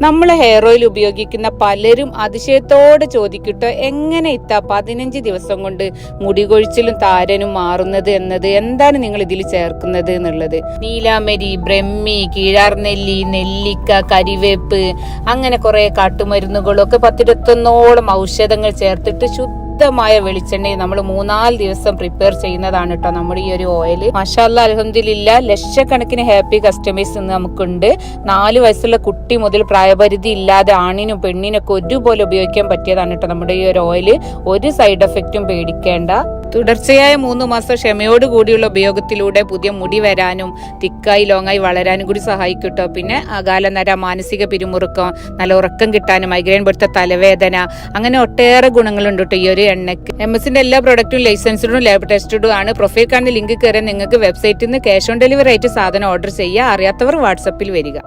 നമ്മൾ hair oil ഉപയോഗിക്കുന്ന പലരും അതിശയത്തോടെ ചോദിക്കട്ടോ, എങ്ങനെ 15 ദിവസം കൊണ്ട് മുടി കൊഴിച്ചിലും താരനും മാറുന്നത് എന്നത്, എന്താണ് നിങ്ങൾ ഇതിൽ ചേർക്കുന്നത് എന്നുള്ളത്. നീലാമരി, ബ്രഹ്മി, കീഴാർനെല്ലി, നെല്ലിക്ക, കരിവേപ്പ്, അങ്ങനെ കുറെ കാട്ടുമരുന്നുകളൊക്കെ 10-21 ഔഷധങ്ങൾ ചേർത്തിട്ട് ശുദ്ധമായ വെളിച്ചെണ്ണയിൽ നമ്മൾ 3-4 ദിവസം പ്രിപ്പയർ ചെയ്യുന്നതാണ് കേട്ടോ നമ്മുടെ ഈ ഒരു ഓയിൽ. മാഷാഅല്ലാഹ്, അൽഹംദുലില്ലാ, ലക്ഷക്കണക്കിന് ഹാപ്പി കസ്റ്റമേഴ്സ് ഇന്ന് നമുക്കുണ്ട്. 4 വയസ്സുള്ള കുട്ടി മുതൽ പ്രായപരിധി ഇല്ലാതെ ആണിനും പെണ്ണിനൊക്കെ ഒരുപോലെ ഉപയോഗിക്കാൻ പറ്റിയതാണ് കേട്ടോ നമ്മുടെ ഈ ഒരു ഓയിൽ. ഒരു സൈഡ് എഫക്റ്റും പേടിക്കേണ്ട. തുടർച്ചയായ 3 മാസം ക്ഷമയോട് കൂടിയുള്ള ഉപയോഗത്തിലൂടെ പുതിയ മുടി വരാനും തിക്കായി ലോങ്ങായി വളരാനും കൂടി സഹായിക്കും കേട്ടോ. പിന്നെ അകാലനര, മാനസിക പിരിമുറുക്കം, നല്ല ഉറക്കം കിട്ടാനും, മൈഗ്രെയിൻ പോലത്തെ തലവേദന, അങ്ങനെ ഒട്ടേറെ ഗുണങ്ങളുണ്ട് കേട്ടോ ഈ ഒരു എണ്ണയ്ക്ക്. MS-ന്റെ എല്ലാ പ്രൊഡക്റ്റും ലൈസൻസ്ഡും ലാബ് ടെസ്റ്റഡും ആണ്. പ്രൊഫൈൽ കാണുന്ന ലിങ്ക് കയറി നിങ്ങൾക്ക് വെബ്സൈറ്റിൽ നിന്ന് ക്യാഷ് ഓൺ ഡെലിവറി ആയിട്ട് സാധനം ഓർഡർ ചെയ്യുക. അറിയാത്തവർ വാട്സപ്പിൽ വരിക.